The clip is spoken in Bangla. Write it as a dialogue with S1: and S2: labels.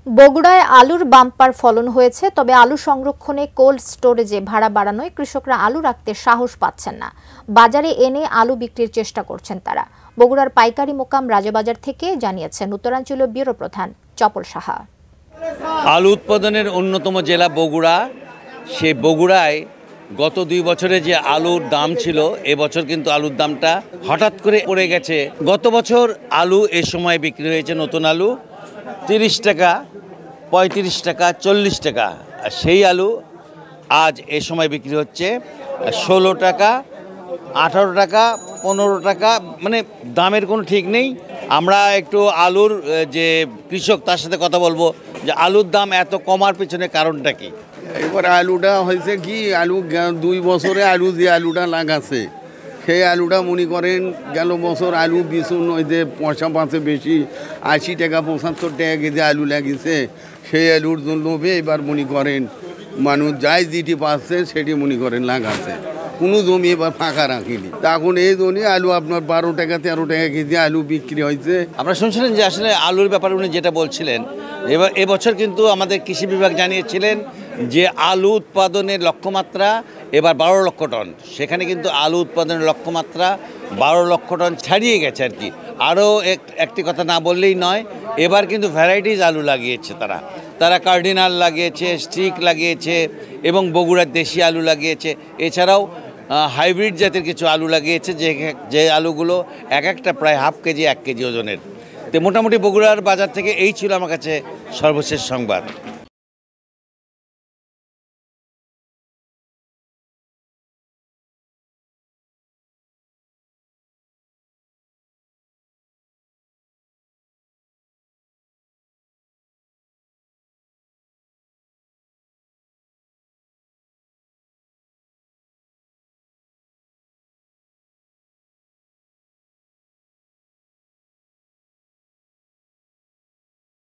S1: বগুড়ায় আলুর বাম্পার ফলন হয়েছে, তবে আলু সংরক্ষণে কোল্ড স্টোরেজে ভাড়া বাড়ানোয় কৃষকরা আলু রাখতে সাহস পাচ্ছেন না। বাজারে এনে আলু বিক্রির চেষ্টা করছেন তারা। বগুড়ার পাইকারি মোকাম রাজাবাজার থেকে জানিয়েছেন উত্তরাঞ্চলীয় ব্যুরো প্রধান চপল সাহা।
S2: আলু উৎপাদনের অন্যতম জেলা বগুড়া। সেই বগুড়ায় গত 2 বছরে যে আলুর দাম ছিল, এবছর কিন্তু আলুর দামটা হঠাৎ করে পড়ে গেছে। গত বছর আলু এ সময় বিক্রি হয়েছে নতুন আলু 30 টাকা, 35 টাকা, 40 টাকা। আর সেই আলু আজ এ সময় বিক্রি হচ্ছে 16 টাকা, 18 টাকা, 15 টাকা, মানে দামের কোনো ঠিক নেই। আমরা একটু আলুর যে কৃষক তার সাথে কথা বলবো যে আলুর দাম এত কমার পিছনে কারণটা কি।
S3: এবার আলুটা হয়েছে কি, আলু 2 বছরে আলু যে আলুটা লাগাছে সেই আলুটা মনে করেন গেল বছর আলু বিছুন ওই যে পয়সা পাচ্ছে বেশি, 80 টাকা 75 টাকা কেজি আলু লাগিয়েছে। সেই আলুর জন্য এবার মনে করেন মানুষ যাই যেটি পাচ্ছে সেটি মনে করেন লাগাচ্ছে, কোনো জমি এবার ফাঁকা রাখিনি। তখন এই জন্য আলু আপনার 12 টাকা 13 টাকা কেজি আলু বিক্রি হয়েছে।
S2: আপনারা শুনছিলেন যে আসলে আলুর ব্যাপারে উনি যেটা বলছিলেন, এবছর কিন্তু আমাদের কৃষি বিভাগ জানিয়েছিলেন যে আলু উৎপাদনের লক্ষ্যমাত্রা এবার 12 লক্ষ টন। সেখানে কিন্তু আলু উৎপাদনের লক্ষ্যমাত্রা 12 লক্ষ টন ছাড়িয়ে গেছে আর কি। আরও একটি কথা না বললেই নয়, এবার কিন্তু ভ্যারাইটিস আলু লাগিয়েছে তারা কার্ডিনাল লাগিয়েছে, স্টিক লাগিয়েছে এবং বগুড়ার দেশি আলু লাগিয়েছে। এছাড়াও হাইব্রিড জাতের কিছু আলু লাগিয়েছে, যে আলুগুলো একটা প্রায় হাফ কেজি 1 কেজি ওজনের। তো মোটামুটি বগুড়ার বাজার থেকে এই ছিল আমার কাছে সর্বশেষ সংবাদ।